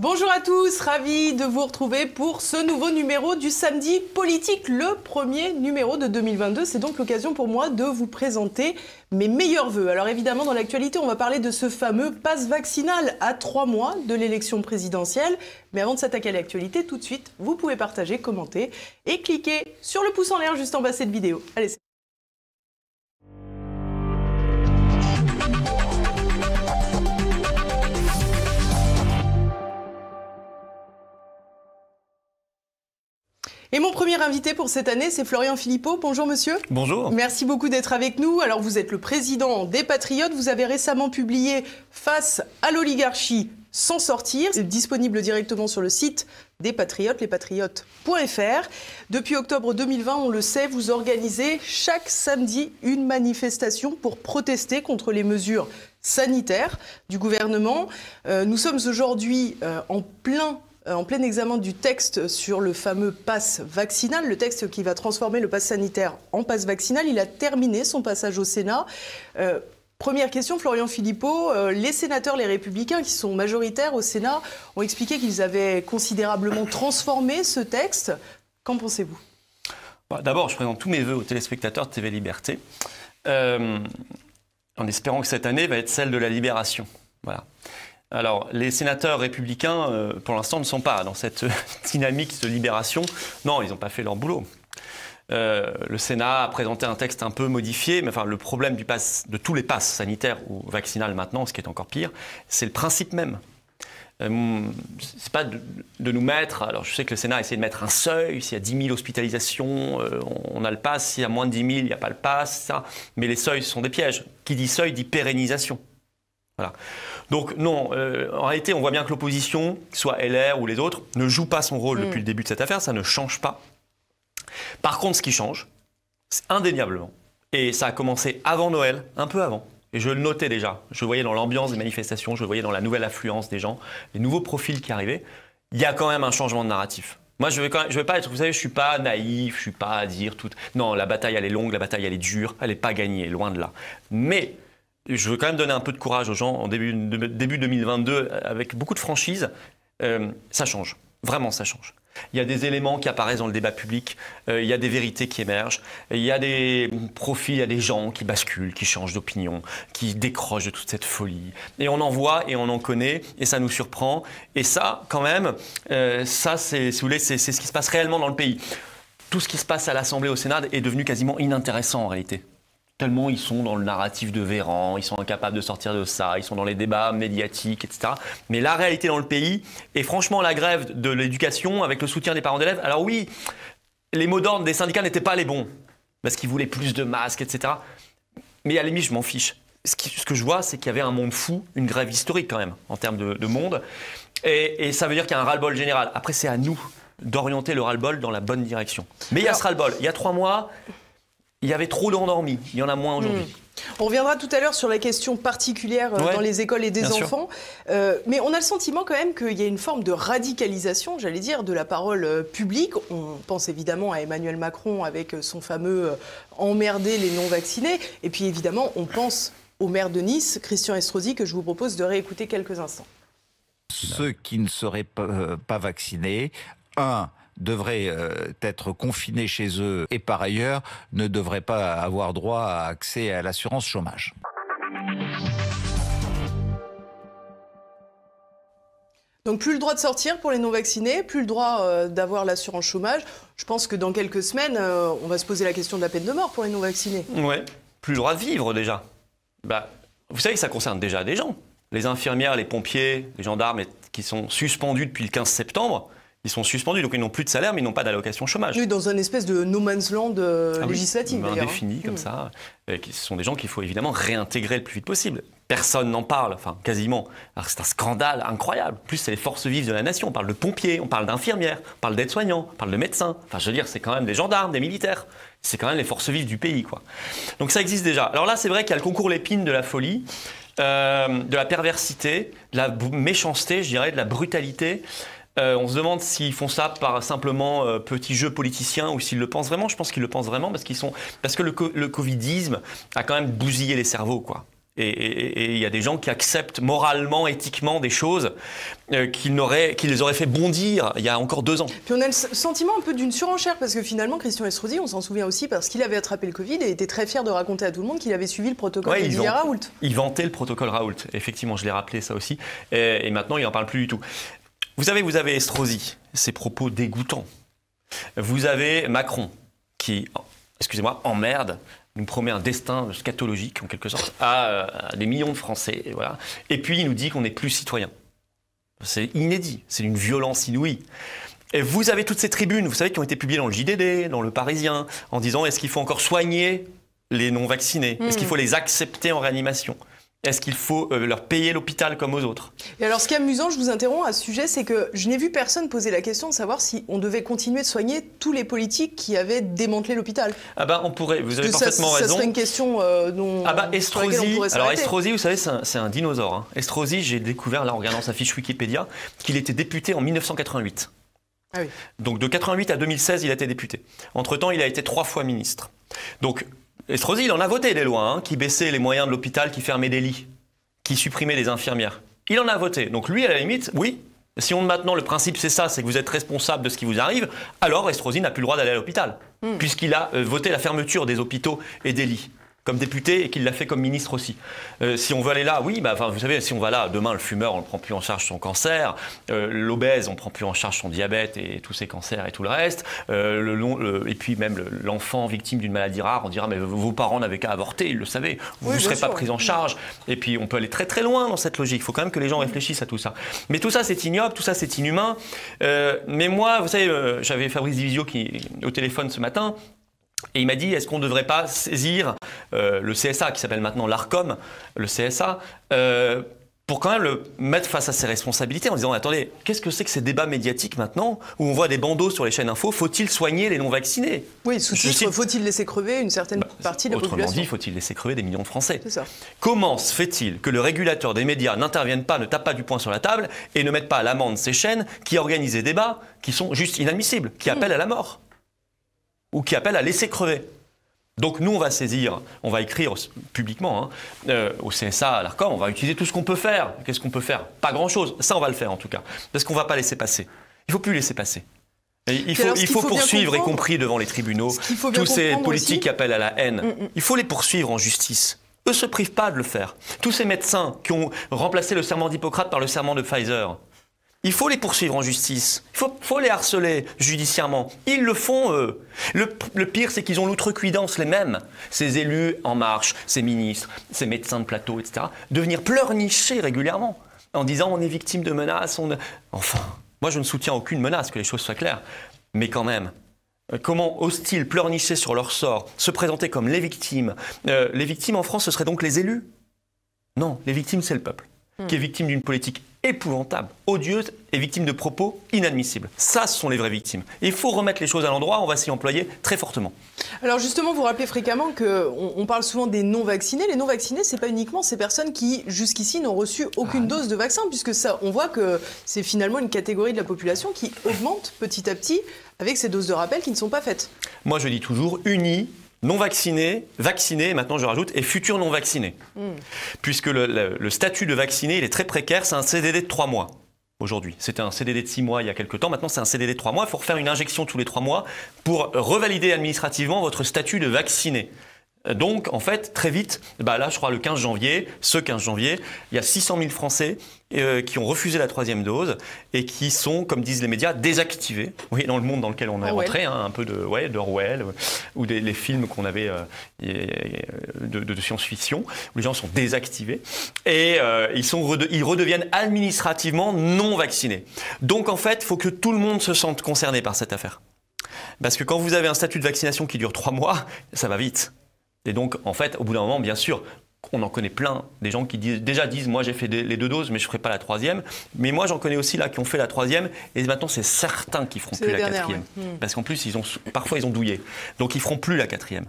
Bonjour à tous, ravi de vous retrouver pour ce nouveau numéro du Samedi Politique, le premier numéro de 2022. C'est donc l'occasion pour moi de vous présenter mes meilleurs vœux. Alors évidemment, dans l'actualité, on va parler de ce fameux pass vaccinal à 3 mois de l'élection présidentielle. Mais avant de s'attaquer à l'actualité, tout de suite, vous pouvez partager, commenter et cliquer sur le pouce en l'air juste en bas de cette vidéo. Allez, c'est... Et mon premier invité pour cette année, c'est Florian Philippot. Bonjour monsieur. Bonjour. Merci beaucoup d'être avec nous. Alors vous êtes le président des Patriotes. Vous avez récemment publié Face à l'oligarchie, s'en sortir. C'est disponible directement sur le site des Patriotes, lespatriotes.fr. Depuis octobre 2020, on le sait, vous organisez chaque samedi une manifestation pour protester contre les mesures sanitaires du gouvernement. Nous sommes aujourd'hui en plein examen du texte sur le fameux pass vaccinal, le texte qui va transformer le pass sanitaire en pass vaccinal. Il a terminé son passage au Sénat. Première question, Florian Philippot, les sénateurs, les Républicains qui sont majoritaires au Sénat ont expliqué qu'ils avaient considérablement transformé ce texte. Qu'en pensez-vous ? D'abord, je présente tous mes vœux aux téléspectateurs de TV Liberté, en espérant que cette année va être celle de la libération. Voilà. Alors, les sénateurs républicains, pour l'instant, ne sont pas dans cette dynamique de libération. Non, ils n'ont pas fait leur boulot. Le Sénat a présenté un texte un peu modifié, mais enfin, le problème de tous les passes sanitaires ou vaccinales maintenant, ce qui est encore pire, c'est le principe même. C'est pas de nous mettre... Alors, je sais que le Sénat a essayé de mettre un seuil. S'il y a 10 000 hospitalisations, on a le pass. S'il y a moins de 10 000, il n'y a pas le pass. Ça. Mais les seuils sont des pièges. Qui dit seuil dit pérennisation. Voilà. Donc non, en réalité, on voit bien que l'opposition, soit LR ou les autres, ne joue pas son rôle depuis le début de cette affaire, ça ne change pas. Par contre, ce qui change, c'est indéniablement, et ça a commencé avant Noël, un peu avant, et je le notais déjà, je le voyais dans l'ambiance des manifestations, je le voyais dans la nouvelle affluence des gens, les nouveaux profils qui arrivaient, il y a quand même un changement de narratif. Moi, je vais pas être, vous savez, je suis pas naïf, je suis pas à dire tout... Non, la bataille, elle est longue, la bataille, elle est dure, elle n'est pas gagnée, loin de là. Mais... je veux quand même donner un peu de courage aux gens en début 2022 avec beaucoup de franchise. Ça change, vraiment ça change. Il y a des éléments qui apparaissent dans le débat public, il y a des vérités qui émergent, il y a des profils, il y a des gens qui basculent, qui changent d'opinion, qui décrochent de toute cette folie. Et on en voit et on en connaît et ça nous surprend. Et ça, quand même, ça c'est, si vous voulez, c'est ce qui se passe réellement dans le pays. Tout ce qui se passe à l'Assemblée, au Sénat est devenu quasiment inintéressant en réalité. Tellement ils sont dans le narratif de Véran, ils sont incapables de sortir de ça, ils sont dans les débats médiatiques, etc. Mais la réalité dans le pays, et franchement la grève de l'éducation avec le soutien des parents d'élèves, alors oui, les mots d'ordre des syndicats n'étaient pas les bons, parce qu'ils voulaient plus de masques, etc. Mais à la limite, je m'en fiche. Ce que je vois, c'est qu'il y avait un monde fou, une grève historique quand même, en termes de monde, et ça veut dire qu'il y a un ras-le-bol général. Après, c'est à nous d'orienter le ras-le-bol dans la bonne direction. Mais il y a ce ras-le-bol. Il y a 3 mois... il y avait trop d'endormis, il y en a moins aujourd'hui. On reviendra tout à l'heure sur la question particulière dans les écoles et des enfants. Mais on a le sentiment quand même qu'il y a une forme de radicalisation, j'allais dire, de la parole publique. On pense évidemment à Emmanuel Macron avec son fameux « emmerder les non-vaccinés ». Et puis évidemment, on pense au maire de Nice, Christian Estrosi, que je vous propose de réécouter quelques instants. Ceux qui ne seraient pas vaccinés, devraient être confinés chez eux et par ailleurs ne devraient pas avoir droit à accès à l'assurance chômage. Donc plus le droit de sortir pour les non-vaccinés, plus le droit d'avoir l'assurance chômage. Je pense que dans quelques semaines, on va se poser la question de la peine de mort pour les non-vaccinés. Ouais, plus le droit de vivre déjà. Vous savez que ça concerne déjà des gens. Les infirmières, les pompiers, les gendarmes qui sont suspendus depuis le 15 septembre, ils sont suspendus, donc ils n'ont plus de salaire, mais ils n'ont pas d'allocation chômage. Oui, dans un espèce de no man's land législatif, d'ailleurs. Indéfini, comme ça. Ce sont des gens qu'il faut évidemment réintégrer le plus vite possible. Personne n'en parle, enfin quasiment. Alors c'est un scandale incroyable. En plus, c'est les forces vives de la nation. On parle de pompiers, on parle d'infirmières, on parle d'aides-soignants, on parle de médecins. Enfin, je veux dire, c'est quand même des gendarmes, des militaires. C'est quand même les forces vives du pays, quoi. Donc ça existe déjà. Alors là, c'est vrai qu'il y a le concours Lépine de la folie, de la perversité, de la méchanceté, je dirais, de la brutalité. On se demande s'ils font ça par simplement petit jeu politicien ou s'ils le pensent vraiment. Je pense qu'ils le pensent vraiment parce que le covidisme a quand même bousillé les cerveaux, quoi. Et il y a des gens qui acceptent moralement, éthiquement des choses qui les auraient fait bondir il y a encore 2 ans. Puis on a le sentiment un peu d'une surenchère, parce que finalement, Christian Estrosi, on s'en souvient aussi, parce qu'il avait attrapé le Covid et était très fier de raconter à tout le monde qu'il avait suivi le protocole de Didier Raoult. Il vantait le protocole Raoult, effectivement, je l'ai rappelé ça aussi. Et maintenant, il n'en parle plus du tout. Vous avez Estrosi, ses propos dégoûtants. Vous avez Macron, qui, excusez-moi, emmerde, nous promet un destin scatologique, en quelque sorte, à des millions de Français. Et, voilà. Et puis, il nous dit qu'on n'est plus citoyen. C'est inédit, c'est d'une violence inouïe. Et vous avez toutes ces tribunes, vous savez, qui ont été publiées dans le JDD, dans le Parisien, en disant est-ce qu'il faut encore soigner les non-vaccinés ? Est-ce qu'il faut les accepter en réanimation ? Est-ce qu'il faut leur payer l'hôpital comme aux autres ? Et alors, ce qui est amusant, je vous interromps à ce sujet, c'est que je n'ai vu personne poser la question de savoir si on devait continuer de soigner tous les politiques qui avaient démantelé l'hôpital. Ah bah on pourrait, vous avez parfaitement raison. Ça serait une question dont Estrosi, alors Estrosi, vous savez, c'est un dinosaure. Hein. Estrosi, j'ai découvert, là en regardant sa fiche Wikipédia, qu'il était député en 1988. Ah oui. Donc de 88 à 2016, il a été député. Entre-temps, il a été 3 fois ministre. Donc Estrosi, il en a voté des lois, hein, qui baissaient les moyens de l'hôpital, qui fermaient des lits, qui supprimaient des infirmières. Il en a voté. Donc lui, à la limite, oui, si maintenant le principe c'est ça, c'est que vous êtes responsable de ce qui vous arrive, alors Estrosi n'a plus le droit d'aller à l'hôpital, puisqu'il a voté la fermeture des hôpitaux et des lits. Comme député et qu'il l'a fait comme ministre aussi. Si on veut aller là, oui, vous savez, si on va là, demain, le fumeur, on ne prend plus en charge son cancer, l'obèse, on ne prend plus en charge son diabète et tous ses cancers et tout le reste, et puis même l'enfant victime d'une maladie rare, on dira, mais vos parents n'avaient qu'à avorter, ils le savaient, vous ne serez pas pris en charge. Et puis on peut aller très très loin dans cette logique, il faut quand même que les gens réfléchissent à tout ça. Mais tout ça, c'est ignoble, tout ça, c'est inhumain. Mais moi, vous savez, j'avais Fabrice Divisio au téléphone ce matin, et il m'a dit, est-ce qu'on ne devrait pas saisir le CSA, qui s'appelle maintenant l'ARCOM, le CSA, pour quand même le mettre face à ses responsabilités en disant, attendez, qu'est-ce que c'est que ces débats médiatiques maintenant, où on voit des bandeaux sur les chaînes info, faut-il soigner les non-vaccinés ? Oui, sous-titre, faut-il laisser crever une certaine partie de la population ? Autrement dit, faut-il laisser crever des millions de Français ? C'est ça. Comment se fait-il que le régulateur des médias n'intervienne pas, ne tape pas du poing sur la table, et ne mette pas à l'amende ces chaînes qui organisent des débats qui sont juste inadmissibles, qui appellent à la mort ? Ou qui appellent à laisser crever. Donc nous, on va saisir, on va écrire publiquement au CSA, à l'ARCOM, on va utiliser tout ce qu'on peut faire. Qu'est-ce qu'on peut faire ? Pas grand-chose. Ça, on va le faire en tout cas. Parce qu'on ne va pas laisser passer. Il ne faut plus laisser passer. Il faut poursuivre, y compris devant les tribunaux, tous ces politiques aussi qui appellent à la haine. Il faut les poursuivre en justice. Eux ne se privent pas de le faire. Tous ces médecins qui ont remplacé le serment d'Hippocrate par le serment de Pfizer, il faut les poursuivre en justice. Il faut les harceler judiciairement. Ils le font, eux. Le pire, c'est qu'ils ont l'outrecuidance, les mêmes. Ces élus en marche, ces ministres, ces médecins de plateau, etc., de venir pleurnicher régulièrement en disant on est victime de menaces. Enfin, moi je ne soutiens aucune menace, que les choses soient claires. Mais quand même, comment osent-ils pleurnicher sur leur sort, se présenter comme les victimes ? Les victimes en France, ce seraient donc les élus ? Non, les victimes, c'est le peuple, qui est victime d'une politique épouvantable, odieuse et victime de propos inadmissibles. Ça, ce sont les vraies victimes. Et il faut remettre les choses à l'endroit, on va s'y employer très fortement. Alors justement, vous rappelez fréquemment qu'on parle souvent des non-vaccinés. Les non-vaccinés, ce n'est pas uniquement ces personnes qui, jusqu'ici, n'ont reçu aucune dose de vaccin, puisque ça, on voit que c'est finalement une catégorie de la population qui augmente petit à petit avec ces doses de rappel qui ne sont pas faites. Moi, je dis toujours, unis, non-vaccinés, vaccinés, maintenant je rajoute, et futurs non-vaccinés. Puisque le statut de vacciné, il est très précaire, c'est un CDD de 3 mois aujourd'hui. C'était un CDD de 6 mois il y a quelques temps, maintenant c'est un CDD de 3 mois. Il faut refaire une injection tous les 3 mois pour revalider administrativement votre statut de vacciné. Donc, en fait, très vite, là, je crois le 15 janvier, il y a 600 000 Français qui ont refusé la 3e dose et qui sont, comme disent les médias, désactivés. Vous voyez, dans le monde dans lequel on est rentré, un peu d'Orwell ou les films qu'on avait de science-fiction, où les gens sont désactivés et ils redeviennent administrativement non vaccinés. Donc, en fait, il faut que tout le monde se sente concerné par cette affaire. Parce que quand vous avez un statut de vaccination qui dure 3 mois, ça va vite. Et donc, en fait, au bout d'un moment, bien sûr, on en connaît plein, des gens qui disent moi j'ai fait les 2 doses, mais je ne ferai pas la 3e. Mais moi, j'en connais aussi là qui ont fait la 3e, et maintenant, c'est certains qui ne feront plus la 4e. Parce qu'en plus, parfois, ils ont douillé. Donc, ils ne feront plus la 4e.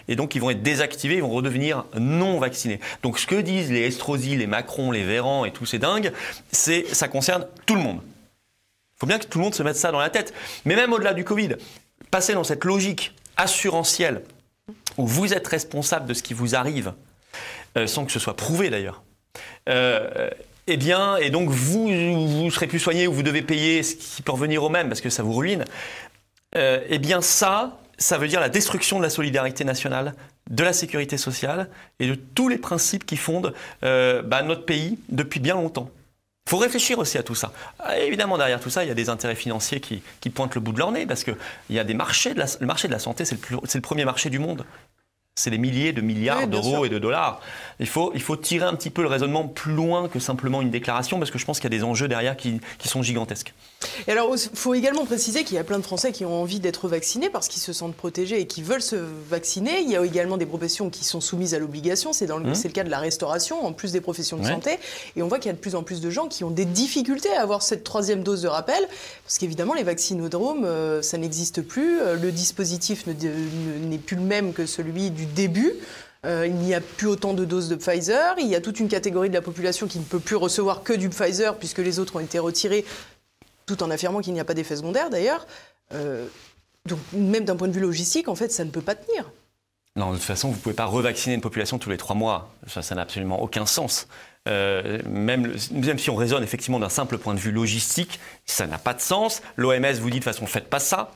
Et donc, ils vont être désactivés, ils vont redevenir non vaccinés. Donc, ce que disent les Estrosi, les Macron, les Véran et tous ces dingues, ça concerne tout le monde. Il faut bien que tout le monde se mette ça dans la tête. Mais même au-delà du Covid, passer dans cette logique assurantielle, où vous êtes responsable de ce qui vous arrive, sans que ce soit prouvé d'ailleurs. Eh bien, et donc vous serez plus soigné ou vous devez payer ce qui peut revenir au même parce que ça vous ruine. Eh bien ça veut dire la destruction de la solidarité nationale, de la sécurité sociale et de tous les principes qui fondent notre pays depuis bien longtemps. Il faut réfléchir aussi à tout ça. Évidemment, derrière tout ça, il y a des intérêts financiers qui pointent le bout de leur nez parce qu'il y a des marchés. Le marché de la santé, c'est le premier marché du monde. C'est des milliers de milliards d'euros et de dollars. Il faut tirer un petit peu le raisonnement plus loin que simplement une déclaration parce que je pense qu'il y a des enjeux derrière qui sont gigantesques. Et alors, il faut également préciser qu'il y a plein de Français qui ont envie d'être vaccinés parce qu'ils se sentent protégés et qui veulent se vacciner. Il y a également des professions qui sont soumises à l'obligation. C'est le cas de la restauration, en plus des professions de santé. Et on voit qu'il y a de plus en plus de gens qui ont des difficultés à avoir cette 3e dose de rappel parce qu'évidemment, les vaccinodromes, ça n'existe plus. Le dispositif n'est plus le même que celui du début. Il n'y a plus autant de doses de Pfizer. Il y a toute une catégorie de la population qui ne peut plus recevoir que du Pfizer puisque les autres ont été retirés, tout en affirmant qu'il n'y a pas d'effet secondaire d'ailleurs. Donc même d'un point de vue logistique, en fait, ça ne peut pas tenir. Non, de toute façon, vous ne pouvez pas revacciner une population tous les 3 mois. Ça n'a absolument aucun sens. Même si on raisonne effectivement d'un simple point de vue logistique, ça n'a pas de sens. L'OMS vous dit de toute façon, faites pas ça.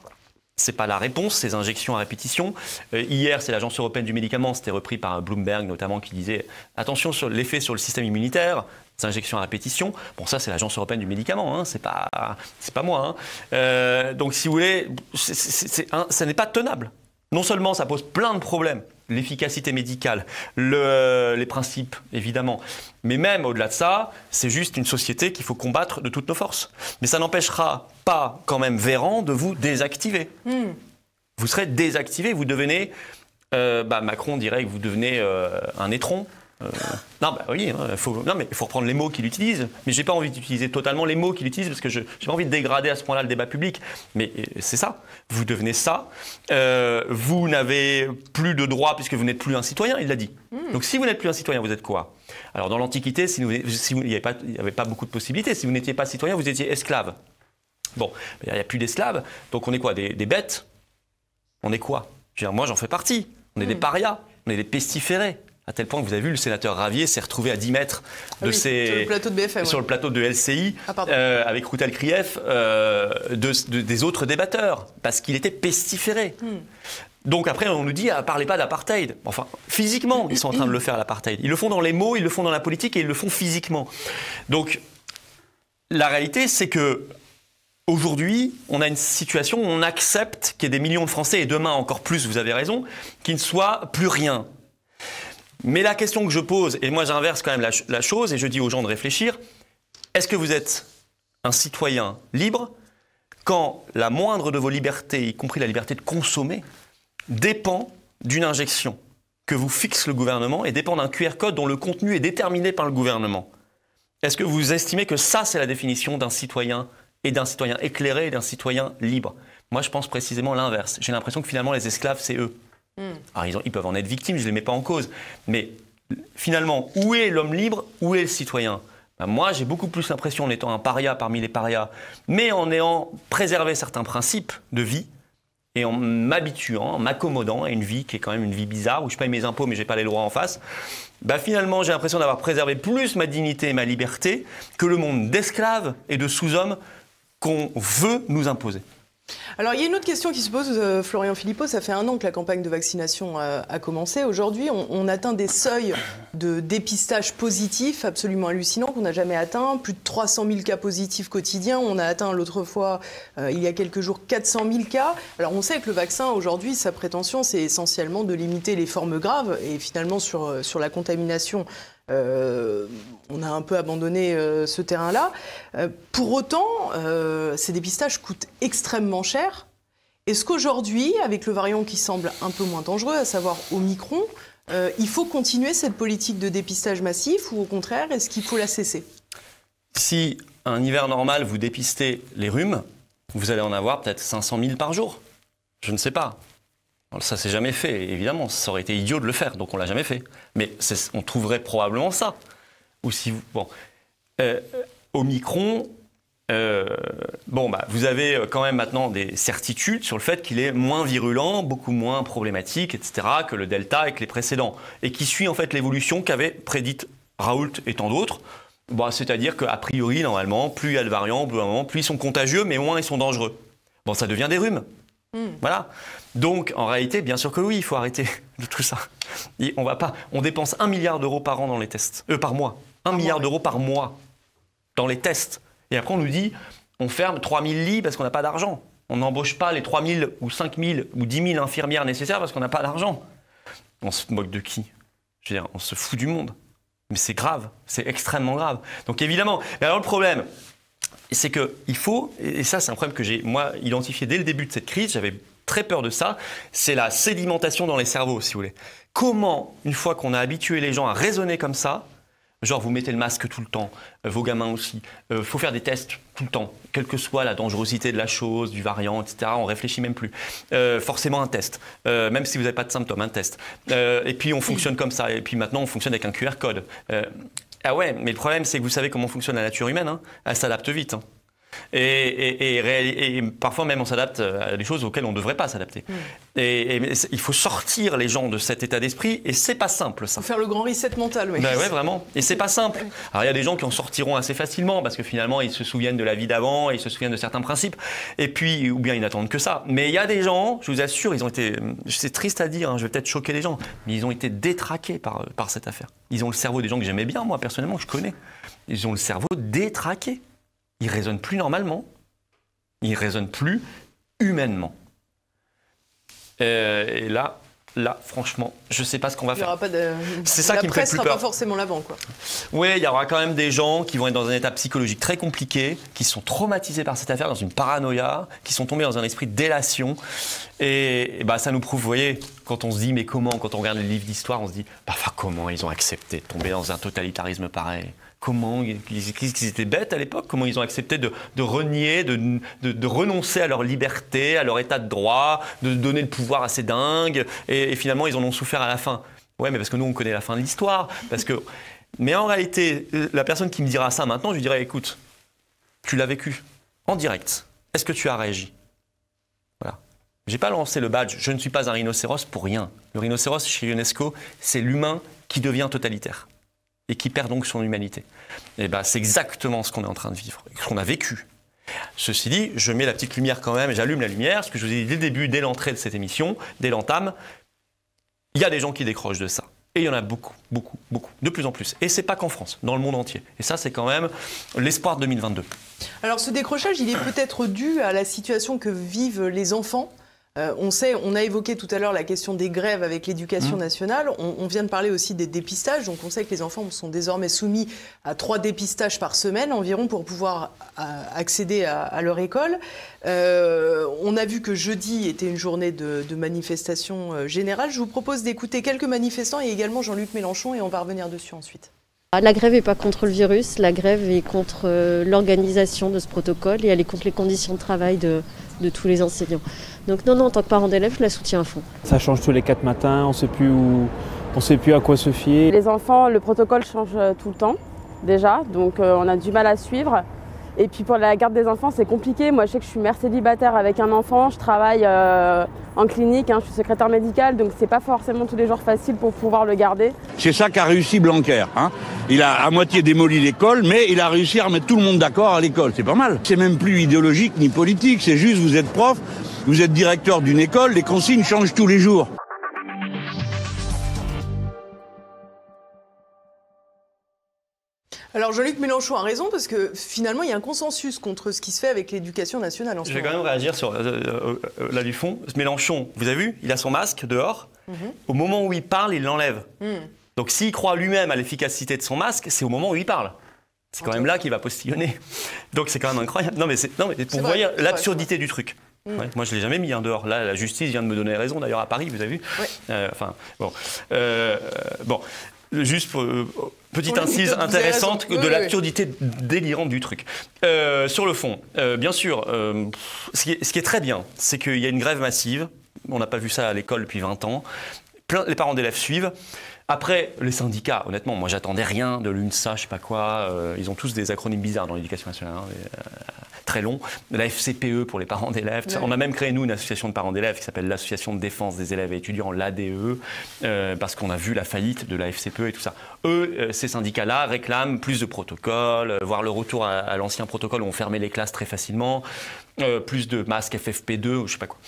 C'est pas la réponse, ces injections à répétition. Hier, c'est l'Agence européenne du médicament, c'était repris par Bloomberg notamment, qui disait attention sur l'effet sur le système immunitaire, ces injections à répétition. Bon, ça, c'est l'Agence européenne du médicament, hein, c'est pas moi. Hein. Donc, si vous voulez, ça n'est pas tenable. Non seulement ça pose plein de problèmes, l'efficacité médicale, les principes, évidemment, mais même au-delà de ça, c'est juste une société qu'il faut combattre de toutes nos forces. Mais ça n'empêchera pas, quand même, Véran de vous désactiver. Vous serez désactivé, vous devenez... Macron dirait que vous devenez un étron. Oui, il faut reprendre les mots qu'il utilise, mais j'ai pas envie d'utiliser totalement les mots qu'il utilise parce que je n'ai pas envie de dégrader à ce point-là le débat public. Mais c'est ça, vous devenez ça. Vous n'avez plus de droits puisque vous n'êtes plus un citoyen, il l'a dit. Donc si vous n'êtes plus un citoyen, vous êtes quoi? Alors dans l'Antiquité, il n'y avait pas beaucoup de possibilités. Si vous n'étiez pas citoyen, vous étiez esclave. Bon, il n'y a plus d'esclaves, donc on est quoi? Des bêtes? On est quoi? Moi j'en fais partie. On est des parias, on est des pestiférés. À tel point que vous avez vu, le sénateur Ravier s'est retrouvé à 10 mètres de sur le plateau de BFM. Sur le plateau de LCI, avec Routel Krief, des autres débatteurs, parce qu'il était pestiféré. Donc après, on nous dit, parlez pas d'apartheid. Enfin, physiquement, ils sont en train de le faire, l'apartheid. Ils le font dans les mots, ils le font dans la politique et ils le font physiquement. Donc, la réalité, c'est que aujourd'hui, on a une situation où on accepte qu'il y ait des millions de Français, et demain encore plus, vous avez raison, qui ne soient plus rien. Mais la question que je pose, et moi j'inverse quand même la chose, et je dis aux gens de réfléchir, est-ce que vous êtes un citoyen libre quand la moindre de vos libertés, y compris la liberté de consommer, dépend d'une injection que vous fixe le gouvernement et dépend d'un QR code dont le contenu est déterminé par le gouvernement? Est-ce que vous estimez que ça, c'est la définition d'un citoyen et d'un citoyen éclairé et d'un citoyen libre? Moi, je pense précisément l'inverse. J'ai l'impression que finalement, les esclaves, c'est eux. Alors, ils peuvent en être victimes, je ne les mets pas en cause. Mais finalement, où est l'homme libre? Où est le citoyen? Moi, j'ai beaucoup plus l'impression, en étant un paria parmi les parias, mais en ayant préservé certains principes de vie, et en m'habituant, en m'accommodant à une vie qui est quand même une vie bizarre, où je paye mes impôts mais je n'ai pas les droits en face, finalement j'ai l'impression d'avoir préservé plus ma dignité et ma liberté que le monde d'esclaves et de sous-hommes qu'on veut nous imposer. Alors, il y a une autre question qui se pose, Florian Philippot. Ça fait 1 an que la campagne de vaccination a commencé. Aujourd'hui, on atteint des seuils de dépistage positif absolument hallucinants qu'on n'a jamais atteints. Plus de 300 000 cas positifs quotidiens. On a atteint l'autre fois, il y a quelques jours, 400 000 cas. Alors, on sait que le vaccin, aujourd'hui, sa prétention, c'est essentiellement de limiter les formes graves. Et finalement, sur la contamination, on a un peu abandonné ce terrain-là. Pour autant, ces dépistages coûtent extrêmement cher. Est-ce qu'aujourd'hui, avec le variant qui semble un peu moins dangereux, à savoir Omicron, il faut continuer cette politique de dépistage massif ou au contraire, est-ce qu'il faut la cesser? Si un hiver normal, vous dépistez les rhumes, vous allez en avoir peut-être 500 000 par jour. Je ne sais pas. Ça s'est jamais fait, évidemment. Ça aurait été idiot de le faire, donc on l'a jamais fait. Mais on trouverait probablement ça. Ou si Omicron, Vous avez quand même maintenant des certitudes sur le fait qu'il est moins virulent, beaucoup moins problématique, etc., que le Delta et que les précédents, et qui suit en fait l'évolution qu'avait prédite Raoult et tant d'autres. C'est-à-dire qu'a priori, normalement, plus il y a de variants, plus ils sont contagieux, mais moins ils sont dangereux. Ça devient des rhumes. Voilà. Donc, en réalité, bien sûr que oui, il faut arrêter de tout ça. Et on dépense 1 milliard d'euros par an dans les tests. Par mois. 1 milliard d'euros par mois dans les tests. Et après, on nous dit, on ferme 3000 lits parce qu'on n'a pas d'argent. On n'embauche pas les 3000 ou 5000 ou 10 000 infirmières nécessaires parce qu'on n'a pas d'argent. On se moque de qui? Je veux dire, on se fout du monde. Mais c'est grave, c'est extrêmement grave. Donc évidemment, mais alors le problème, c'est qu'il faut, et ça c'est un problème que j'ai moi identifié dès le début de cette crise, j'avais très peur de ça, c'est la sédimentation dans les cerveaux, si vous voulez. Comment, une fois qu'on a habitué les gens à raisonner comme ça, genre vous mettez le masque tout le temps, vos gamins aussi, faut faire des tests tout le temps, quelle que soit la dangerosité de la chose, du variant, etc. On réfléchit même plus. Forcément un test, même si vous n'avez pas de symptômes, un test. Et puis on fonctionne comme ça, et puis maintenant on fonctionne avec un QR code. Ah ouais, mais le problème c'est que vous savez comment fonctionne la nature humaine, hein, elle s'adapte vite. Hein. Et parfois même on s'adapte à des choses auxquelles on ne devrait pas s'adapter. Et il faut sortir les gens de cet état d'esprit et c'est pas simple ça. Faut faire le grand reset mental, oui. Ouais, vraiment. Et c'est pas simple. Alors il y a des gens qui en sortiront assez facilement parce que finalement ils se souviennent de la vie d'avant, ils se souviennent de certains principes et puis ou bien ils n'attendent que ça. Mais il y a des gens, je vous assure, ils ont été, c'est triste à dire, hein, je vais peut-être choquer les gens, mais ils ont été détraqués par cette affaire. Ils ont le cerveau des gens que j'aimais bien moi personnellement, que je connais. Ils ont le cerveau détraqué. Ils ne raisonnent plus normalement, ils ne raisonnent plus humainement. Et là, franchement, je ne sais pas ce qu'on va faire. C'est ça qui me fait plus peur. La presse ne sera pas forcément l'avant, quoi. Oui, il y aura quand même des gens qui vont être dans un état psychologique très compliqué, qui sont traumatisés par cette affaire, dans une paranoïa, qui sont tombés dans un esprit de délation. Et ça nous prouve, vous voyez, quand on se dit, mais comment, quand on regarde les livres d'histoire, on se dit, comment ils ont accepté de tomber dans un totalitarisme pareil? Comment ils étaient bêtes à l'époque? Comment ils ont accepté de renier, de renoncer à leur liberté, à leur état de droit, de donner le pouvoir à ces dingues et finalement, ils en ont souffert à la fin. Ouais, mais parce que nous, on connaît la fin de l'histoire. Mais en réalité, la personne qui me dira ça maintenant, je lui dirais, écoute, tu l'as vécu en direct. Est-ce que tu as réagi? Voilà. Je n'ai pas lancé le badge. Je ne suis pas un rhinocéros pour rien. Le rhinocéros, chez UNESCO, c'est l'humain qui devient totalitaire et qui perd donc son humanité. Et c'est exactement ce qu'on est en train de vivre, ce qu'on a vécu. Ceci dit, je mets la petite lumière quand même, j'allume la lumière, ce que je vous ai dit dès le début, dès l'entrée de cette émission, dès l'entame, il y a des gens qui décrochent de ça. Et il y en a beaucoup, beaucoup, beaucoup, de plus en plus. Et c'est pas qu'en France, dans le monde entier. Et ça, c'est quand même l'espoir de 2022. Alors ce décrochage, il est peut-être dû à la situation que vivent les enfants. On a évoqué tout à l'heure la question des grèves avec l'éducation nationale. On vient de parler aussi des dépistages. Donc on sait que les enfants sont désormais soumis à 3 dépistages par semaine environ pour pouvoir accéder à leur école. On a vu que jeudi était une journée de manifestation générale. Je vous propose d'écouter quelques manifestants et également Jean-Luc Mélenchon et on va revenir dessus ensuite. La grève n'est pas contre le virus, la grève est contre l'organisation de ce protocole et elle est contre les conditions de travail de tous les enseignants. Donc non, en tant que parent d'élève, je la soutiens à fond. Ça change tous les 4 matins, on ne sait plus à quoi se fier. Les enfants, le protocole change tout le temps déjà, donc on a du mal à suivre. Et puis pour la garde des enfants, c'est compliqué. Moi, je sais que je suis mère célibataire avec un enfant, je travaille en clinique, je suis secrétaire médicale, donc c'est pas forcément tous les jours facile pour pouvoir le garder. C'est ça qu'a réussi Blanquer. Il a à moitié démoli l'école, mais il a réussi à remettre tout le monde d'accord à l'école. C'est pas mal. C'est même plus idéologique ni politique, c'est juste vous êtes prof, vous êtes directeur d'une école, les consignes changent tous les jours. Alors Jean-Luc Mélenchon a raison parce que finalement il y a un consensus contre ce qui se fait avec l'éducation nationale en ce moment. Je vais quand même réagir sur là du fond. Mélenchon, vous avez vu, il a son masque dehors. Au moment où il parle, il l'enlève. Donc s'il croit lui-même à l'efficacité de son masque, c'est au moment où il parle. C'est quand même là qu'il va postillonner. Donc c'est quand même incroyable. Non mais pour vous voyez l'absurdité du truc. Ouais, moi je ne l'ai jamais mis dehors. Là la justice vient de me donner raison d'ailleurs à Paris, vous avez vu. Bon. Juste petite incise intéressante de l'absurdité délirante du truc. Sur le fond, bien sûr, ce qui est très bien, c'est qu'il y a une grève massive. On n'a pas vu ça à l'école depuis 20 ans. Les parents d'élèves suivent. Après, les syndicats, honnêtement, moi j'attendais rien de l'UNSA, je sais pas quoi. Ils ont tous des acronymes bizarres dans l'éducation nationale, très longs. La FCPE pour les parents d'élèves. Ouais. On a même créé, nous, une association de parents d'élèves qui s'appelle l'Association de défense des élèves et étudiants, l'ADE, parce qu'on a vu la faillite de la FCPE et tout ça. Eux, ces syndicats-là réclament plus de protocoles, voire le retour à l'ancien protocole où on fermait les classes très facilement, plus de masques FFP2, ou je sais pas quoi.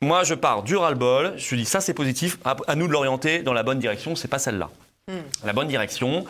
Moi, je pars du ras-le-bol, je dis ça c'est positif, à nous de l'orienter dans la bonne direction, c'est pas celle-là. La bonne direction,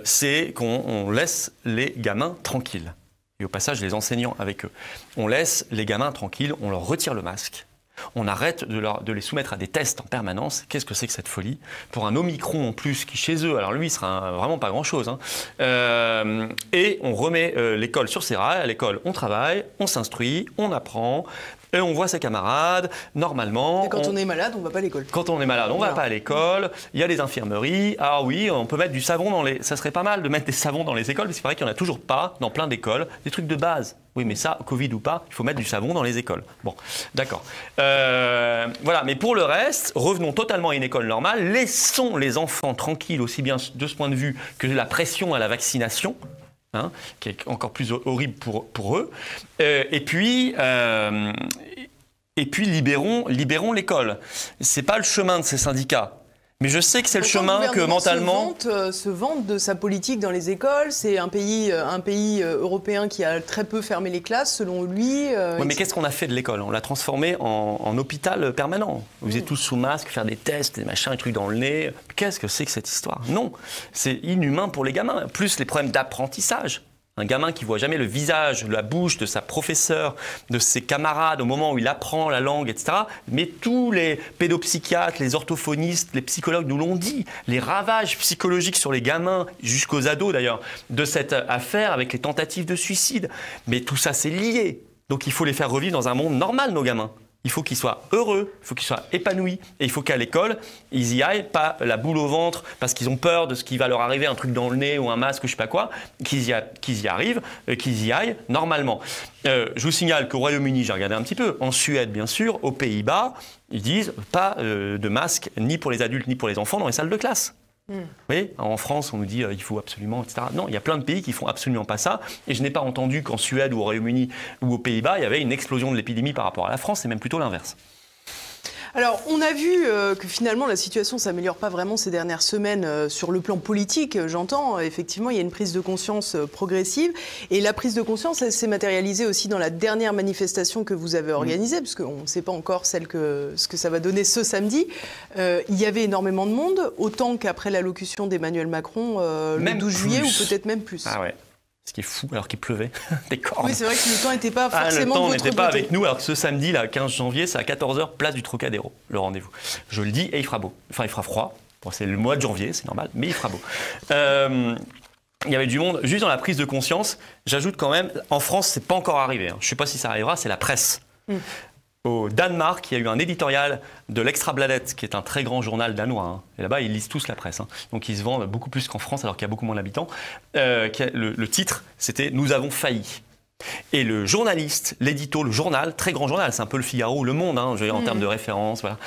c'est qu'on laisse les gamins tranquilles. Et au passage, les enseignants avec eux. On laisse les gamins tranquilles, on leur retire le masque. On arrête de les soumettre à des tests en permanence. Qu'est-ce que c'est que cette folie? Pour un Omicron en plus qui chez eux, alors lui il sera vraiment pas grand-chose. Et on remet l'école sur ses rails. À l'école, on travaille, on s'instruit, on apprend. Et on voit ses camarades, normalement. Et quand on est malade, on ne va pas à l'école. Quand on est malade, on ne va pas à l'école. Il y a les infirmeries. Ah oui, on peut mettre du savon dans les... Ça serait pas mal de mettre des savons dans les écoles, parce qu'il paraît qu'il n'y en a toujours pas dans plein d'écoles. Des trucs de base. Oui, mais ça, Covid ou pas, il faut mettre du savon dans les écoles. Bon, d'accord. Voilà, mais pour le reste, revenons totalement à une école normale. Laissons les enfants tranquilles, aussi bien de ce point de vue que de la pression à la vaccination. Qui est encore plus horrible pour eux. Et puis libérons l'école. C'est pas le chemin de ces syndicats. Mais je sais que c'est le chemin que mentalement... se vante de sa politique dans les écoles. C'est un pays européen qui a très peu fermé les classes, selon lui. Oui, mais qu'est-ce qu'on a fait de l'école? On l'a transformé en hôpital permanent. Vous êtes tous sous masque, faire des tests, des machins, des trucs dans le nez. Qu'est-ce que c'est que cette histoire? Non, c'est inhumain pour les gamins. Plus les problèmes d'apprentissage. Un gamin qui ne voit jamais le visage, la bouche de sa professeure, de ses camarades au moment où il apprend la langue, etc. Mais tous les pédopsychiatres, les orthophonistes, les psychologues nous l'ont dit. Les ravages psychologiques sur les gamins, jusqu'aux ados d'ailleurs, de cette affaire avec les tentatives de suicide. Mais tout ça, c'est lié. Donc il faut les faire revivre dans un monde normal, nos gamins. Il faut qu'ils soient heureux, il faut qu'ils soient épanouis. Et il faut qu'à l'école, ils y aillent, pas la boule au ventre, parce qu'ils ont peur de ce qui va leur arriver, un truc dans le nez ou un masque, je sais pas quoi, qu'ils y arrivent, qu'ils y aillent normalement. Je vous signale qu'au Royaume-Uni, j'ai regardé un petit peu, en Suède bien sûr, aux Pays-Bas, ils disent pas de masque ni pour les adultes ni pour les enfants dans les salles de classe. Vous voyez, en France, on nous dit il faut absolument, etc. Non, il y a plein de pays qui font absolument pas ça. Et je n'ai pas entendu qu'en Suède ou au Royaume-Uni ou aux Pays-Bas, il y avait une explosion de l'épidémie par rapport à la France. C'est même plutôt l'inverse. Alors, on a vu que finalement, la situation ne s'améliore pas vraiment ces dernières semaines sur le plan politique, j'entends. Effectivement, il y a une prise de conscience progressive. Et la prise de conscience, elle s'est matérialisée aussi dans la dernière manifestation que vous avez organisée, parce qu'on ne sait pas encore ce que ça va donner ce samedi. Il y avait énormément de monde, autant qu'après l'allocution d'Emmanuel Macron le 12 juillet, ou peut-être même plus. Ah ouais. Ce qui est fou, alors qu'il pleuvait des cornes. Oui, c'est vrai que le temps n'était pas forcément le temps n'était pas beauté. avec nous, alors que ce samedi, là, 15 janvier, c'est à 14h, place du Trocadéro, le rendez-vous. Je le dis, et il fera beau. Enfin, il fera froid. Bon, c'est le mois de janvier, c'est normal, mais il fera beau. Il y avait du monde. Juste dans la prise de conscience, j'ajoute quand même, en France, c'est pas encore arrivé. Je ne sais pas si ça arrivera, c'est la presse. Au Danemark, il y a eu un éditorial de l'Extrabladet, qui est un très grand journal danois. Et là-bas, ils lisent tous la presse. Donc, ils se vendent beaucoup plus qu'en France, alors qu'il y a beaucoup moins d'habitants. Le titre, c'était « Nous avons failli ». Et le journaliste, l'édito, le journal, très grand journal, c'est un peu le Figaro ou le Monde, je veux dire, en termes de référence, voilà,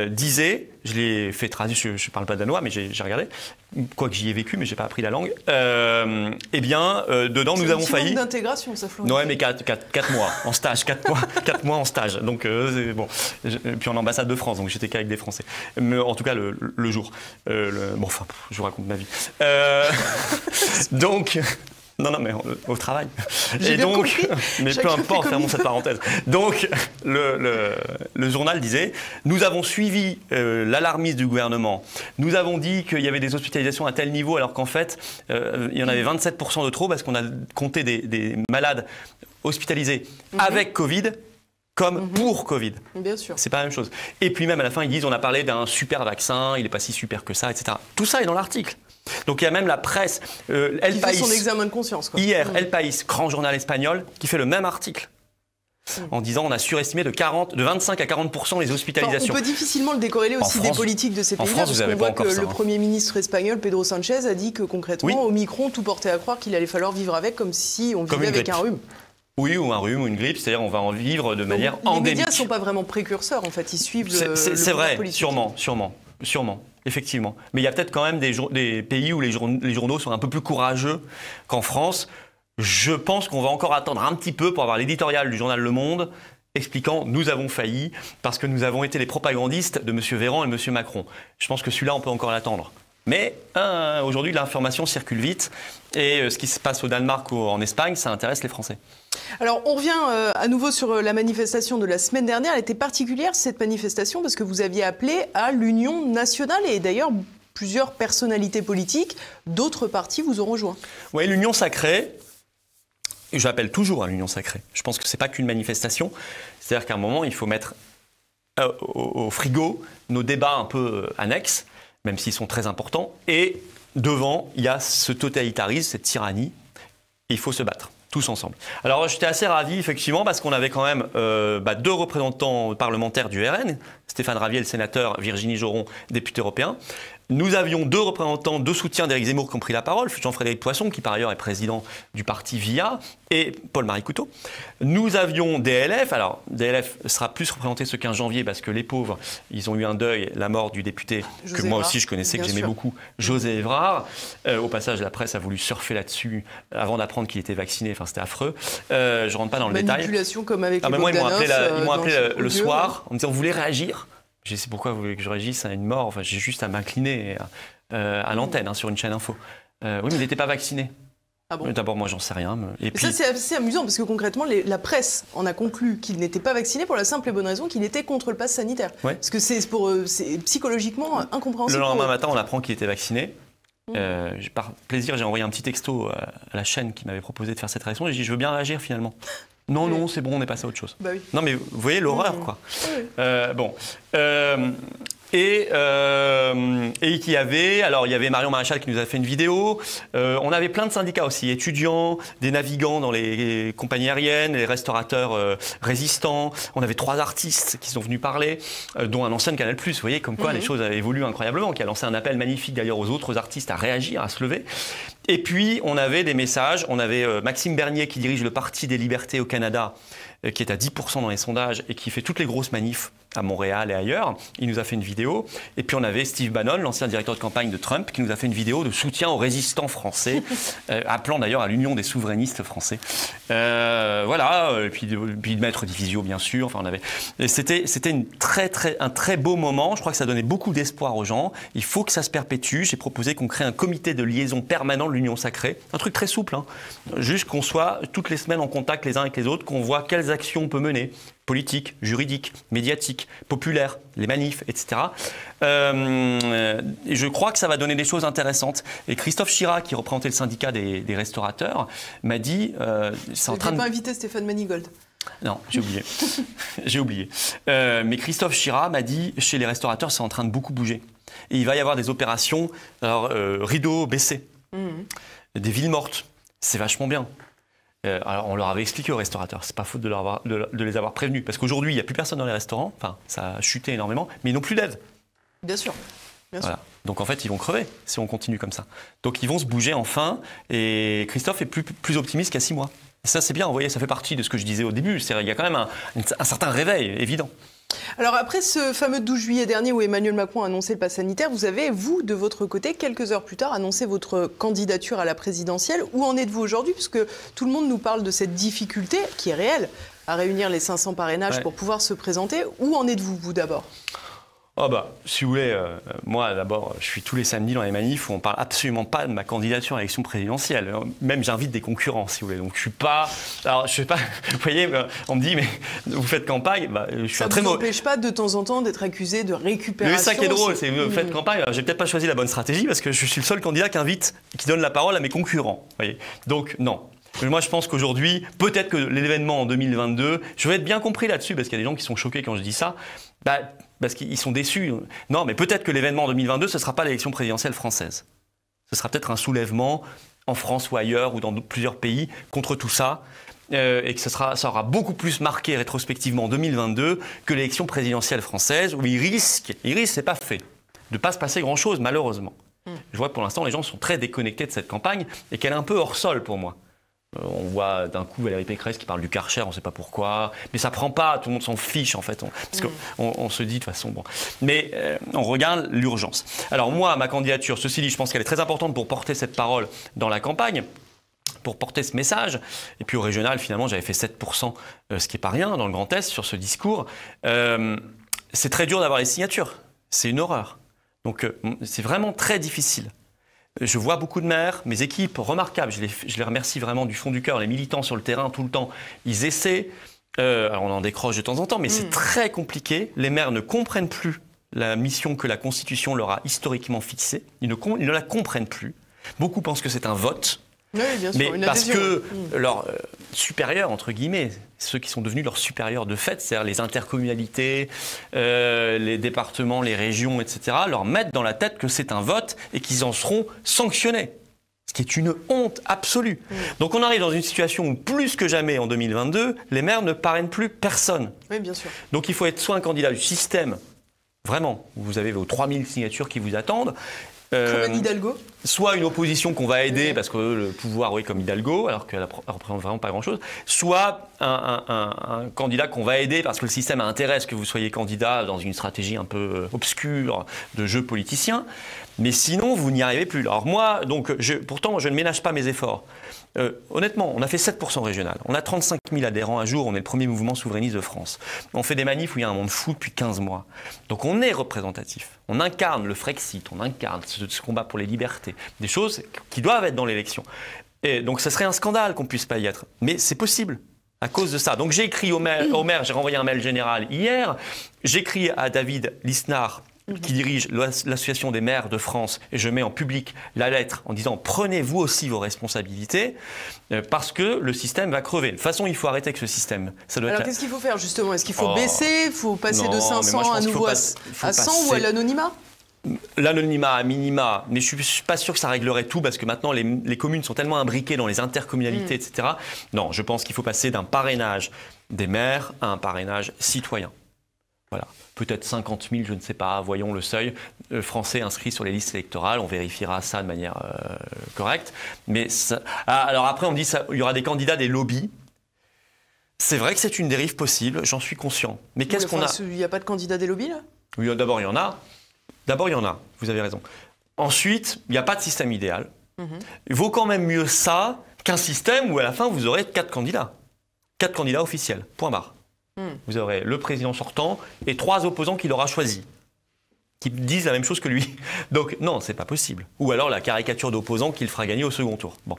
disait, je l'ai fait traduire, je ne parle pas danois, mais j'ai regardé, quoique j'y ai vécu, mais je n'ai pas appris la langue, eh bien, dedans, nous avons failli... C'est un d'intégration, ça, Florent. Ouais, mais 4 mois en stage, 4 mois en stage, donc bon, puis en ambassade de France, donc j'étais qu'avec des Français, mais en tout cas, le jour, bon, enfin, je vous raconte ma vie. Donc... Non, mais au travail. J'ai bien compris. Mais peu importe, fermons cette parenthèse. Donc, le journal disait, nous avons suivi l'alarmisme du gouvernement. Nous avons dit qu'il y avait des hospitalisations à tel niveau, alors qu'en fait, il y en avait 27% de trop, parce qu'on a compté des malades hospitalisés avec Covid, comme pour Covid. Bien sûr. C'est pas la même chose. Et puis même à la fin, ils disent, on a parlé d'un super vaccin, il n'est pas si super que ça, etc. Tout ça est dans l'article. Donc il y a même la presse, El País, fait son examen de conscience, quoi. Hier, El País, grand journal espagnol, qui fait le même article. En disant on a surestimé de 25 à 40% les hospitalisations. On peut difficilement le décorréler aussi des politiques de ces pays-là, parce qu'on voit que le Premier ministre espagnol, Pedro Sánchez, a dit que concrètement, Omicron, tout portait à croire qu'il allait falloir vivre avec comme si on vivait avec un rhume. Oui, ou un rhume ou une grippe, c'est-à-dire on va en vivre de manière endémique. Les médias ne sont pas vraiment précurseurs, en fait, ils suivent C'est vrai, politique. sûrement. effectivement. Mais il y a peut-être quand même des pays où les journaux sont un peu plus courageux qu'en France. Je pense qu'on va encore attendre un petit peu pour avoir l'éditorial du journal Le Monde expliquant « nous avons failli parce que nous avons été les propagandistes de M. Véran et M. Macron ». Je pense que celui-là, on peut encore l'attendre. Mais aujourd'hui, l'information circule vite et ce qui se passe au Danemark ou en Espagne, ça intéresse les Français. Alors, on revient à nouveau sur la manifestation de la semaine dernière. Elle était particulière, cette manifestation, parce que vous aviez appelé à l'union nationale et d'ailleurs, plusieurs personnalités politiques d'autres partis vous ont rejoint. Oui, l'union sacrée. J'appelle toujours à l'union sacrée. Je pense que ce n'est pas qu'une manifestation. C'est-à-dire qu'à un moment, il faut mettre au frigo nos débats un peu annexes, même s'ils sont très importants. Et devant, il y a ce totalitarisme, cette tyrannie. Et il faut se battre, tous ensemble. Alors, j'étais assez ravi, effectivement, parce qu'on avait quand même 2 représentants parlementaires du RN, Stéphane Ravier, le sénateur, Virginie Joron, député européen. Nous avions 2 représentants de soutien d'Éric Zemmour qui ont pris la parole, Jean-Frédéric Poisson, qui par ailleurs est président du parti VIA, et Paul-Marie Couteau. Nous avions DLF, alors DLF sera plus représenté ce 15 janvier parce que les pauvres, ils ont eu un deuil, la mort du député que moi aussi je connaissais, que j'aimais beaucoup, José Évrard. Au passage, la presse a voulu surfer là-dessus avant d'apprendre qu'il était vacciné, enfin c'était affreux. Je ne rentre pas dans le détail. Manipulation comme avec les moi, Bogdanov. Ils m'ont appelé le soir en me disant « Vous voulez réagir ?» Je sais pourquoi vous voulez que je réagisse à une mort. Enfin, j'ai juste à m'incliner à l'antenne sur une chaîne info. Oui, mais il n'était pas vacciné. Ah bon ? D'abord, moi, j'en sais rien. Et puis... Ça, c'est assez amusant parce que concrètement, la presse en a conclu qu'il n'était pas vacciné pour la simple et bonne raison qu'il était contre le pass sanitaire. Ouais. Parce que c'est psychologiquement incompréhensible. Le lendemain matin, on apprend qu'il était vacciné. Par plaisir, j'ai envoyé un petit texto à la chaîne qui m'avait proposé de faire cette réaction. J'ai dit, je veux bien réagir finalement. Non, c'est bon, on est passé à autre chose. Bah oui. Non, mais vous voyez l'horreur, quoi. Oui. Et qu'il y avait, alors il y avait Marion Maréchal qui nous a fait une vidéo, on avait plein de syndicats aussi, étudiants, des navigants dans les compagnies aériennes, les restaurateurs résistants, on avait 3 artistes qui sont venus parler, dont un ancien de Canal+, vous voyez, comme quoi les choses évoluent incroyablement, qui a lancé un appel magnifique d'ailleurs aux autres artistes à réagir, à se lever. Et puis on avait des messages, on avait Maxime Bernier qui dirige le Parti des Libertés au Canada, qui est à 10% dans les sondages et qui fait toutes les grosses manifs à Montréal et ailleurs. Il nous a fait une vidéo. Et puis on avait Steve Bannon, l'ancien directeur de campagne de Trump, qui nous a fait une vidéo de soutien aux résistants français, appelant d'ailleurs à l'union des souverainistes français. Voilà, et puis Maître Divisio, bien sûr. Enfin, c'était un très beau moment. Je crois que ça donnait beaucoup d'espoir aux gens. Il faut que ça se perpétue. J'ai proposé qu'on crée un comité de liaison permanent de l'Union sacrée. Un truc très souple, hein. Juste qu'on soit toutes les semaines en contact les uns avec les autres, qu'on voit quelles actions on peut mener. Politique, juridique, médiatique, populaire, les manifs, etc. Et je crois que ça va donner des choses intéressantes. Et Christophe Chira, qui représentait le syndicat des restaurateurs, m'a dit... c'est en train de... pas invité Stéphane Manigold. Non, j'ai oublié. J'ai oublié. Mais Christophe Chira m'a dit, chez les restaurateurs, c'est en train de beaucoup bouger. Et il va y avoir des opérations, alors, rideaux baissés, des villes mortes. C'est vachement bien. Alors on leur avait expliqué aux restaurateurs, c'est pas faute de les avoir prévenus, parce qu'aujourd'hui il n'y a plus personne dans les restaurants, enfin ça a chuté énormément, mais ils n'ont plus d'aide. Bien sûr. Voilà. Donc en fait ils vont crever si on continue comme ça. Donc ils vont se bouger enfin, et Christophe est plus optimiste qu'il y a 6 mois. Et ça c'est bien, vous voyez, ça fait partie de ce que je disais au début, il y a quand même un certain réveil évident. Alors après ce fameux 12 juillet dernier où Emmanuel Macron a annoncé le pass sanitaire, vous avez, vous, de votre côté, quelques heures plus tard, annoncé votre candidature à la présidentielle. Où en êtes-vous aujourd'hui? Puisque tout le monde nous parle de cette difficulté, qui est réelle, à réunir les 500 parrainages pour pouvoir se présenter. Où en êtes-vous, vous, d'abord? Oh bah, si vous voulez, moi d'abord, je suis tous les samedis dans les manifs où on parle absolument pas de ma candidature à l'élection présidentielle. Même j'invite des concurrents, si vous voulez. Donc je suis pas, alors je sais pas. Vous voyez, on me dit mais vous faites campagne, bah, je suis ça ne vous empêche pas de temps en temps d'être accusé de récupération. Mais ça qui est drôle, c'est que vous faites campagne. J'ai peut-être pas choisi la bonne stratégie parce que je suis le seul candidat qui donne la parole à mes concurrents. Vous voyez. Donc non. Moi, je pense qu'aujourd'hui, peut-être que l'événement en 2022, je vais être bien compris là-dessus parce qu'il y a des gens qui sont choqués quand je dis ça. Parce qu'ils sont déçus. Non, mais peut-être que l'événement en 2022, ce ne sera pas l'élection présidentielle française. Ce sera peut-être un soulèvement en France ou ailleurs ou dans plusieurs pays contre tout ça. Et que ça aura beaucoup plus marqué rétrospectivement en 2022 que l'élection présidentielle française où il risque, c'est pas fait, de ne pas se passer grand-chose malheureusement. Je vois que pour l'instant, les gens sont très déconnectés de cette campagne et qu'elle est un peu hors sol pour moi. On voit d'un coup Valérie Pécresse qui parle du Karcher, on ne sait pas pourquoi. Mais ça ne prend pas, tout le monde s'en fiche en fait. Parce qu'on se dit de toute façon, bon. Mais on regarde l'urgence. Alors moi, ma candidature, ceci dit, je pense qu'elle est très importante pour porter cette parole dans la campagne, pour porter ce message. Et puis au régional, finalement, j'avais fait 7%, ce qui n'est pas rien dans le Grand Est sur ce discours. C'est très dur d'avoir les signatures. C'est une horreur. Donc c'est vraiment très difficile. Je vois beaucoup de maires, mes équipes remarquables, je les remercie vraiment du fond du cœur, les militants sur le terrain tout le temps, ils essaient, alors on en décroche de temps en temps, mais c'est très compliqué. Les maires ne comprennent plus la mission que la Constitution leur a historiquement fixée, ils ne la comprennent plus. Beaucoup pensent que c'est un vote. Oui, bien sûr, mais une parce adhésion. que leurs supérieurs, entre guillemets, ceux qui sont devenus leurs supérieurs de fait, c'est-à-dire les intercommunalités, les départements, les régions, etc., leur mettent dans la tête que c'est un vote et qu'ils en seront sanctionnés. Ce qui est une honte absolue. Donc on arrive dans une situation où, plus que jamais en 2022, les maires ne parrainent plus personne. Oui, bien sûr. Donc il faut être soit un candidat du système, vraiment, où vous avez vos 3000 signatures qui vous attendent, Comme Anne Hidalgo. soit une opposition qu'on va aider parce que le pouvoir, oui, comme Hidalgo, alors qu'elle ne représente vraiment pas grand-chose, soit un candidat qu'on va aider parce que le système intéresse que vous soyez candidat dans une stratégie un peu obscure de jeu politicien, mais sinon, vous n'y arrivez plus. Alors moi, donc, pourtant, je ne ménage pas mes efforts. Honnêtement, on a fait 7% régional. On a 35 000 adhérents à jour. On est le premier mouvement souverainiste de France. On fait des manifs où il y a un monde fou depuis 15 mois. Donc on est représentatif. On incarne le Frexit, on incarne ce combat pour les libertés. Des choses qui doivent être dans l'élection. Et donc ce serait un scandale qu'on ne puisse pas y être. Mais c'est possible à cause de ça. Donc j'ai écrit au maire, j'ai renvoyé un mail général hier. J'écris à David Lisnard, qui dirige l'Association des maires de France, et je mets en public la lettre en disant « Prenez vous aussi vos responsabilités parce que le système va crever ». De toute façon, il faut arrêter avec ce système. Alors qu'est-ce qu'il faut faire justement? Est-ce qu'il faut baisser? Il faut passer de 500 à nouveau à 100 ou à l'anonymat? L'anonymat à minima, mais je ne suis pas sûr que ça réglerait tout parce que maintenant les communes sont tellement imbriquées dans les intercommunalités, etc. Non, je pense qu'il faut passer d'un parrainage des maires à un parrainage citoyen. Voilà. Peut-être 50 000, je ne sais pas, voyons le seuil, Français inscrits sur les listes électorales, on vérifiera ça de manière correcte. Mais ça... alors après, on me dit qu'il y aura des candidats des lobbies. C'est vrai que c'est une dérive possible, j'en suis conscient. Mais qu'est-ce qu'on a? Il n'y a pas de candidats des lobbies, là? Oui, d'abord, il y en a. D'abord, il y en a, vous avez raison. Ensuite, il n'y a pas de système idéal. Il vaut quand même mieux ça qu'un système où à la fin, vous aurez 4 candidats. 4 candidats officiels, point barre. Vous aurez le président sortant et 3 opposants qu'il aura choisis, qui disent la même chose que lui. Donc non, c'est pas possible. Ou alors la caricature d'opposant qui le fera gagner au second tour. Bon.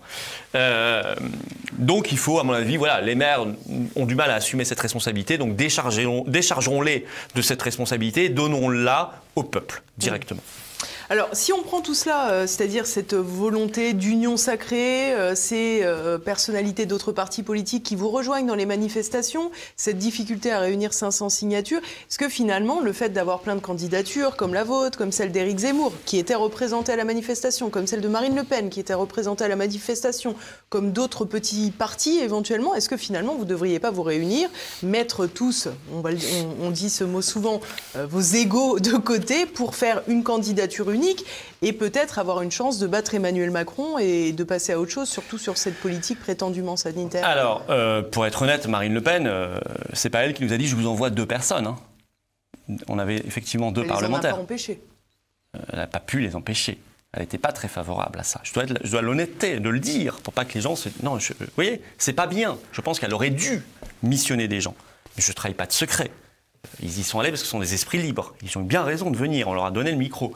Donc il faut, à mon avis, voilà, les maires ont du mal à assumer cette responsabilité, donc déchargeons-les de cette responsabilité, donnons-la au peuple directement. Alors, si on prend tout cela, c'est-à-dire cette volonté d'union sacrée, ces personnalités d'autres partis politiques qui vous rejoignent dans les manifestations, cette difficulté à réunir 500 signatures, est-ce que finalement, le fait d'avoir plein de candidatures, comme la vôtre, comme celle d'Éric Zemmour, qui était représenté à la manifestation, comme celle de Marine Le Pen, qui était représentée à la manifestation, comme d'autres petits partis éventuellement, est-ce que finalement, vous ne devriez pas vous réunir, mettre tous, on dit ce mot souvent, vos égos de côté pour faire une candidature unique et peut-être avoir une chance de battre Emmanuel Macron et de passer à autre chose, surtout sur cette politique prétendument sanitaire? Alors, pour être honnête, Marine Le Pen, c'est pas elle qui nous a dit « je vous envoie 2 personnes hein. ». On avait effectivement 2 parlementaires. Elle les en a pas empêchés. Elle n'a pas pu les empêcher. Elle n'était pas très favorable à ça. Je dois l'honnêteté de le dire pour pas que les gens se... Non, vous voyez, c'est pas bien. Je pense qu'elle aurait dû missionner des gens. Mais je ne trahis pas de secret. Ils y sont allés parce que ce sont des esprits libres. Ils ont eu bien raison de venir. On leur a donné le micro.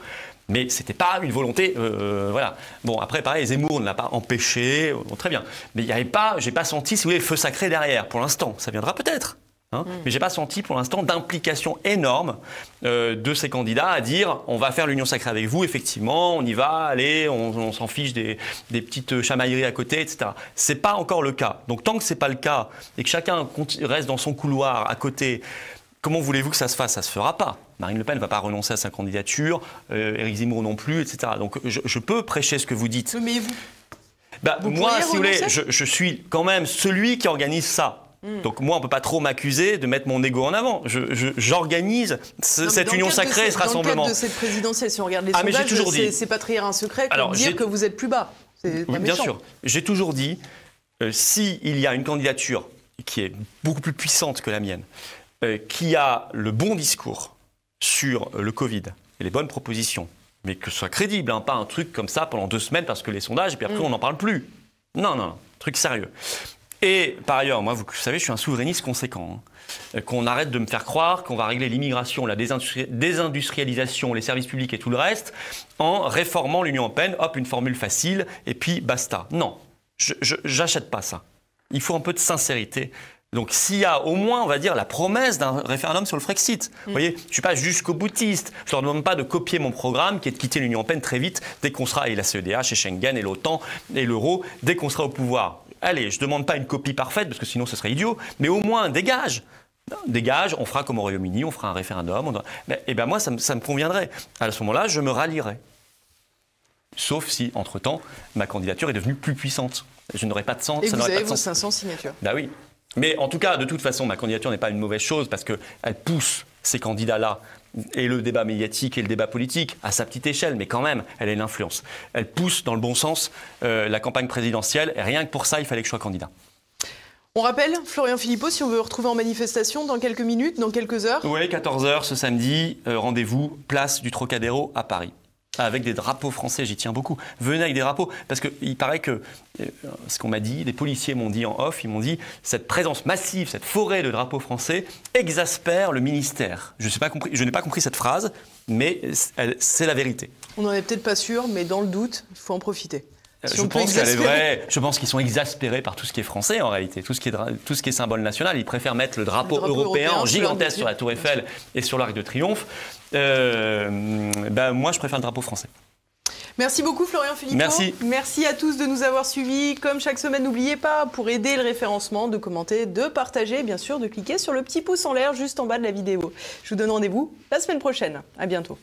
Mais ce n'était pas une volonté, voilà. Bon, après, pareil, Zemmour ne l'a pas empêché, bon, très bien. Mais il n'y avait pas, j'ai pas senti, si vous voulez, le feu sacré derrière, pour l'instant. Ça viendra peut-être, hein, mais j'ai pas senti, pour l'instant, d'implication énorme de ces candidats à dire, on va faire l'union sacrée avec vous, effectivement, on y va, allez, on s'en fiche des petites chamailleries à côté, etc. C'est pas encore le cas. Donc, tant que c'est pas le cas, et que chacun reste dans son couloir à côté, comment voulez-vous que ça se fasse? Ça se fera pas. Marine Le Pen ne va pas renoncer à sa candidature, Éric Zemmour non plus, etc. Donc je peux prêcher ce que vous dites. Mais vous, moi, si vous voulez, je suis quand même celui qui organise ça. Donc moi, on ne peut pas trop m'accuser de mettre mon ego en avant. J'organise cette union sacrée, ce rassemblement. Dans le cadre de cette présidentielle, si on regarde les sondages, c'est pas trahir un secret que de dire que vous êtes plus bas. Oui, bien sûr. J'ai toujours dit s'il y a une candidature qui est beaucoup plus puissante que la mienne, qui a le bon discours sur le Covid et les bonnes propositions, mais que ce soit crédible, hein, pas un truc comme ça pendant 2 semaines parce que les sondages, et puis après on n'en parle plus. Non, truc sérieux. Et par ailleurs, moi, vous savez, je suis un souverainiste conséquent. Hein. Qu'on arrête de me faire croire qu'on va régler l'immigration, la désindustrialisation, les services publics et tout le reste en réformant l'Union européenne, hop, une formule facile, et puis basta. Non, j'achète pas ça. Il faut un peu de sincérité. Donc s'il y a au moins, on va dire, la promesse d'un référendum sur le Frexit. Vous voyez, je ne suis pas jusqu'au boutiste. Je ne leur demande pas de copier mon programme qui est de quitter l'Union européenne très vite dès qu'on sera, et la CEDH, et Schengen, et l'OTAN, et l'euro, dès qu'on sera au pouvoir. Allez, je ne demande pas une copie parfaite, parce que sinon ce serait idiot, mais au moins dégage. Dégage, on fera comme au Royaume-Uni, on fera un référendum. Et bien moi, ça me conviendrait. À ce moment-là, je me rallierai. Sauf si, entre-temps, ma candidature est devenue plus puissante. Je n'aurais pas de sens. Et vous avez vos 500 signatures. Ben oui. Mais en tout cas, de toute façon, ma candidature n'est pas une mauvaise chose parce qu'elle pousse ces candidats-là et le débat médiatique et le débat politique à sa petite échelle, mais quand même, elle a une influence. Elle pousse dans le bon sens la campagne présidentielle et rien que pour ça, il fallait que je sois candidat. On rappelle, Florian Philippot, si on veut retrouver en manifestation dans quelques minutes, dans quelques heures. Oui, 14h ce samedi, rendez-vous, place du Trocadéro à Paris. Avec des drapeaux français, j'y tiens beaucoup. Venez avec des drapeaux, parce qu'il paraît que, ce qu'on m'a dit, des policiers m'ont dit en off, ils m'ont dit, cette présence massive, cette forêt de drapeaux français exaspère le ministère. Je n'ai pas compris cette phrase, mais c'est la vérité. On n'en est peut-être pas sûr, mais dans le doute, il faut en profiter. Je pense qu'elle est vraie. Je pense qu'ils sont exaspérés par tout ce qui est français en réalité, tout ce qui est symbole national. Ils préfèrent mettre le drapeau européen en gigantesque sur la Tour Eiffel et sur l'Arc de Triomphe. Moi, je préfère le drapeau français. Merci beaucoup Florian Philippot. Merci. Merci à tous de nous avoir suivis. Comme chaque semaine, n'oubliez pas, pour aider le référencement, de commenter, de partager, bien sûr, de cliquer sur le petit pouce en l'air juste en bas de la vidéo. Je vous donne rendez-vous la semaine prochaine. À bientôt.